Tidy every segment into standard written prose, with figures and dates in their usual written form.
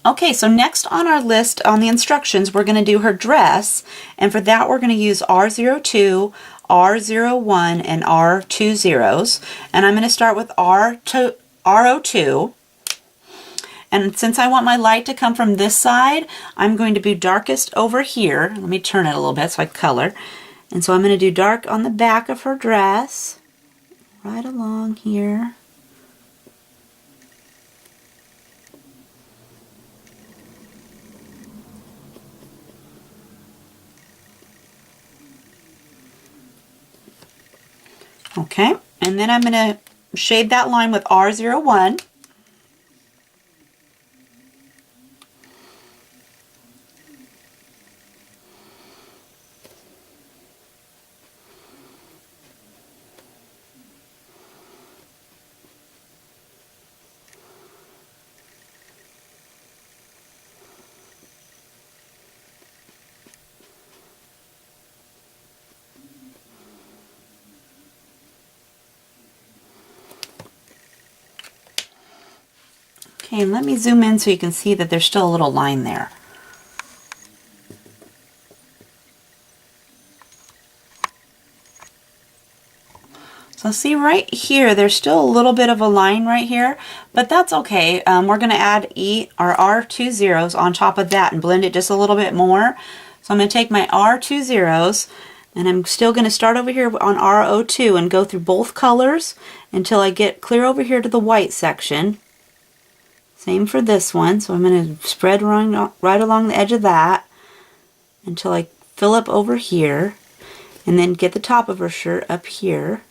Okay, so next on our list on the instructions, we're going to do her dress, and for that we're going to use R02, R01, and R20s, and I'm going to start with R02, and since I want my light to come from this side, I'm going to be darkest over here. Let me turn it a little bit so I color, and so I'm going to do dark on the back of her dress, right along here. Okay, and then I'm going to shade that line with R01. Okay, and let me zoom in so you can see that there's still a little line there. So see right here, there's still a little bit of a line right here, but that's okay. We're going to add R20s on top of that and blend it just a little bit more. So I'm going to take my R20s, and I'm still going to start over here on R02 and go through both colors until I get clear over here to the white section. Same for this one, so I'm going to spread right along the edge of that until I fill up over here, and then get the top of her shirt up here.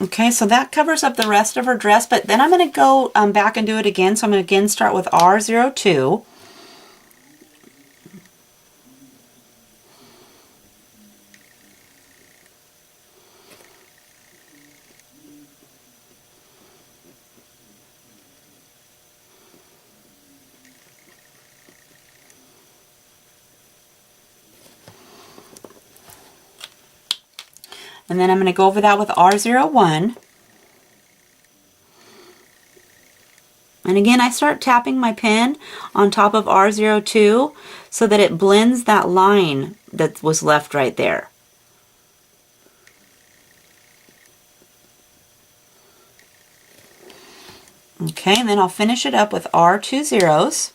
Okay, so that covers up the rest of her dress, but then I'm going to go back and do it again. So I'm going to again start with R02. And then I'm going to go over that with R01. And again, I start tapping my pen on top of R02 so that it blends that line that was left right there. Okay, and then I'll finish it up with R20s.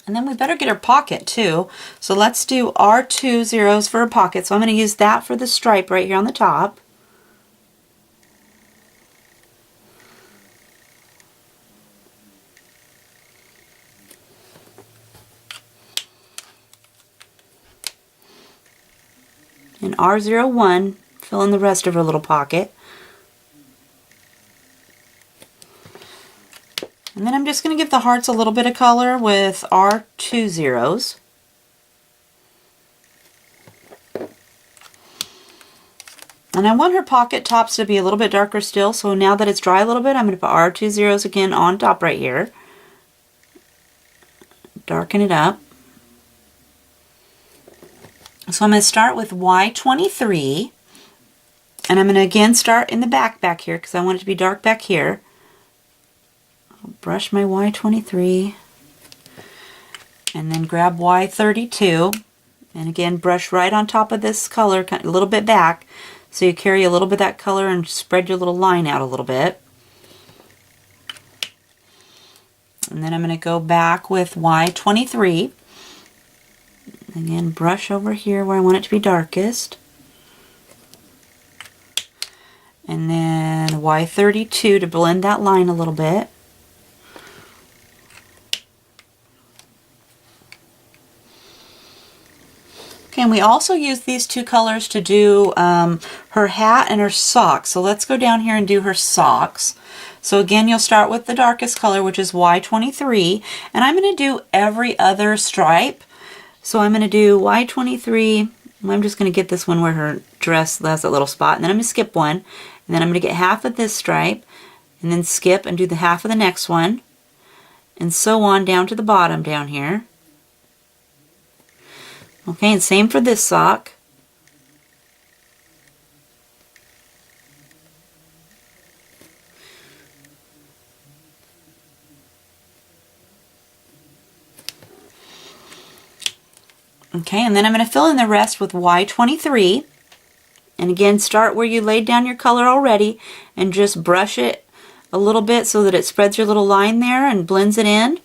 And then we better get her pocket too. So let's do R20s for her pocket. So I'm going to use that for the stripe right here on the top. And R01, fill in the rest of her little pocket. And then I'm just going to give the hearts a little bit of color with R20s. And I want her pocket tops to be a little bit darker still, so now that it's dry a little bit, I'm going to put R20s again on top right here. Darken it up. So I'm going to start with Y23, and I'm going to again start in the back here because I want it to be dark back here. I'll brush my Y23 and then grab Y32 and again brush right on top of this color a little bit back so you carry a little bit of that color and spread your little line out a little bit. And then I'm going to go back with Y23. Again, brush over here where I want it to be darkest. And then Y32 to blend that line a little bit. Okay, and we also use these two colors to do her hat and her socks. So let's go down here and do her socks. So again, you'll start with the darkest color, which is Y23, and I'm going to do every other stripe. So I'm going to do Y23, I'm just going to get this one where her dress has that little spot, and then I'm going to skip one, And then I'm going to get half of this stripe and then skip and do the half of the next one, and so on down to the bottom down here. Okay, and same for this sock. Okay, and then I'm going to fill in the rest with Y23. And again, start where you laid down your color already and just brush it a little bit so that it spreads your little line there and blends it in.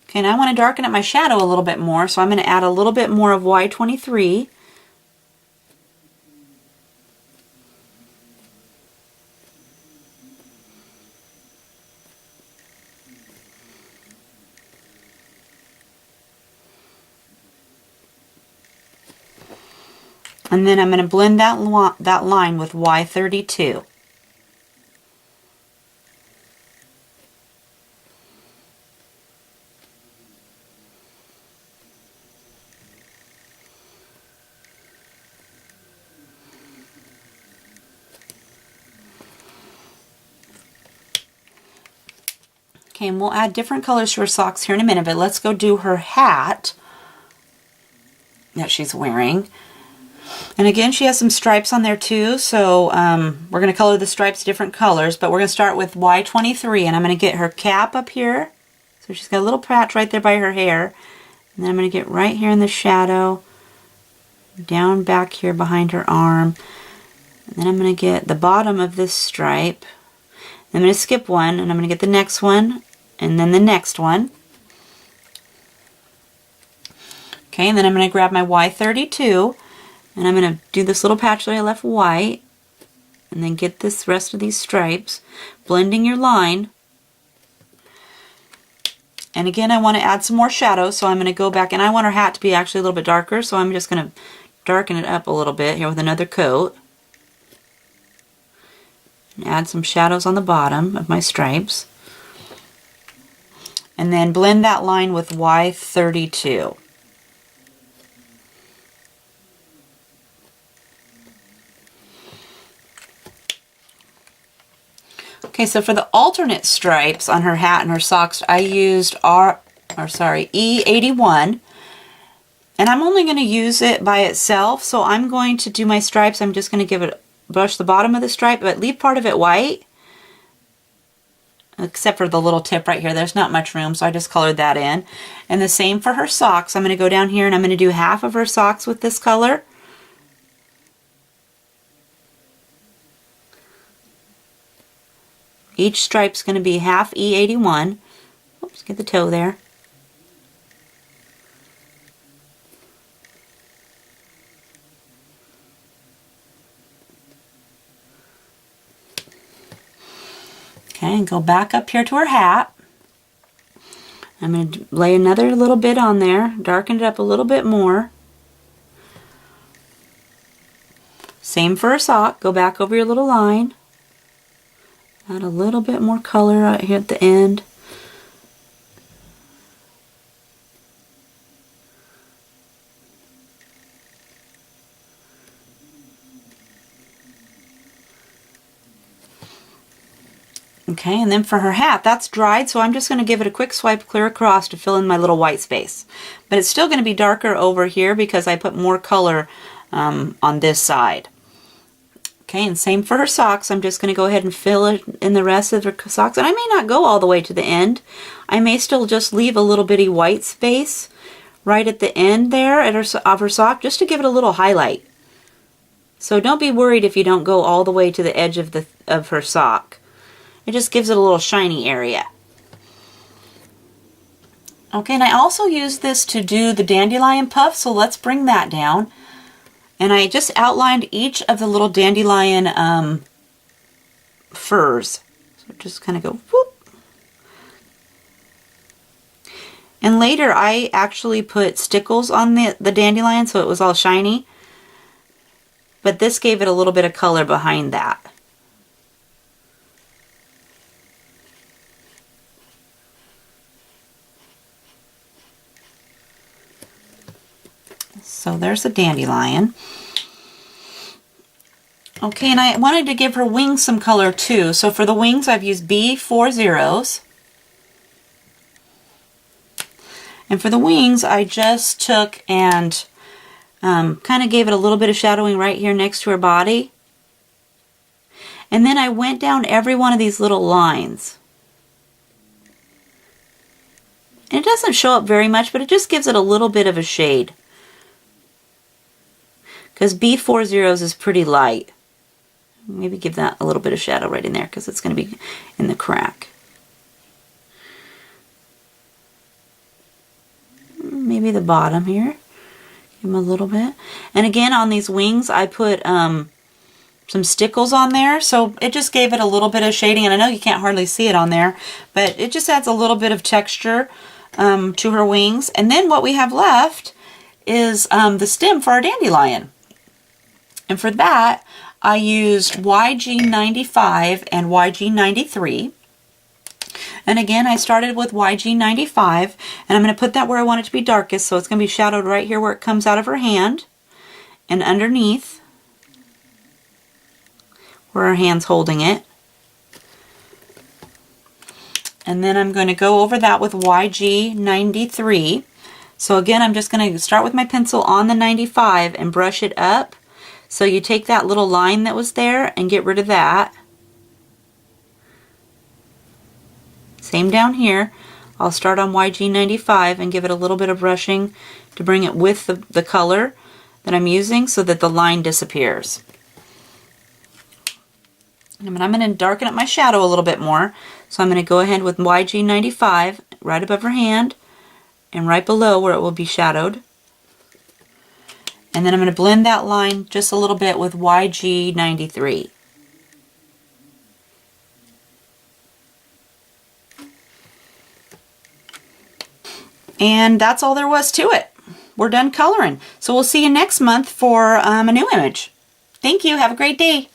Okay, now I want to darken up my shadow a little bit more, so I'm going to add a little bit more of Y23. And then I'm going to blend that line with Y32. Okay, and we'll add different colors to her socks here in a minute, but let's go do her hat that she's wearing. And again, she has some stripes on there too, so we're going to color the stripes different colors, but we're going to start with Y23, and I'm going to get her cap up here. So she's got a little patch right there by her hair. And then I'm going to get right here in the shadow, down back here behind her arm. And then I'm going to get the bottom of this stripe. I'm going to skip one, and I'm going to get the next one, and then the next one. Okay, and then I'm going to grab my Y32, and I'm going to do this little patch that I left white, and then get this rest of these stripes, blending your line. And again, I want to add some more shadow, so I'm going to go back, and I want her hat to be actually a little bit darker, so I'm just going to darken it up a little bit here with another coat. And add some shadows on the bottom of my stripes. And then blend that line with Y32. Okay, so for the alternate stripes on her hat and her socks, I used E81. And I'm only going to use it by itself, so I'm going to do my stripes. I'm just going to brush the bottom of the stripe, but leave part of it white. Except for the little tip right here. There's not much room, so I just colored that in. And the same for her socks. I'm going to go down here and I'm going to do half of her socks with this color. Each stripe's going to be half E81. Oops, get the toe there. Okay, and go back up here to her hat. I'm going to lay another little bit on there, darken it up a little bit more. Same for her sock. Go back over your little line. Add a little bit more color right here at the end. Okay, and then for her hat, that's dried, so I'm just going to give it a quick swipe clear across to fill in my little white space. But it's still going to be darker over here because I put more color on this side. Okay, and same for her socks. I'm just going to go ahead and fill it in the rest of her socks. And I may not go all the way to the end. I may still just leave a little bitty white space right at the end there of her sock, just to give it a little highlight. So don't be worried if you don't go all the way to the edge of her sock. It just gives it a little shiny area. Okay, and I also use this to do the dandelion puff, so let's bring that down. And I just outlined each of the little dandelion furs. So just kind of go whoop. And later I actually put stickles on the dandelion so it was all shiny. But this gave it a little bit of color behind that. So there's the dandelion. Okay, and I wanted to give her wings some color too. So for the wings, I've used B40s. And for the wings, I just took and kind of gave it a little bit of shadowing right here next to her body. And then I went down every one of these little lines. And it doesn't show up very much, but it just gives it a little bit of a shade. Because B40s is pretty light. Maybe give that a little bit of shadow right in there because it's going to be in the crack. Maybe the bottom here. Give them a little bit. And again, on these wings, I put some stickles on there, so it just gave it a little bit of shading. And I know you can't hardly see it on there, but it just adds a little bit of texture to her wings. And then what we have left is the stem for our dandelion. And for that, I used YG95 and YG93. And again, I started with YG95, and I'm going to put that where I want it to be darkest, so it's going to be shadowed right here where it comes out of her hand, and underneath where her hand's holding it. And then I'm going to go over that with YG93. So again, I'm just going to start with my pencil on the 95 and brush it up. So you take that little line that was there and get rid of that. Same down here. I'll start on YG95 and give it a little bit of brushing to bring it with the color that I'm using so that the line disappears. And I'm going to darken up my shadow a little bit more. So I'm going to go ahead with YG95 right above her hand and right below where it will be shadowed. And then I'm going to blend that line just a little bit with YG93. And that's all there was to it. We're done coloring. So we'll see you next month for a new image. Thank you. Have a great day.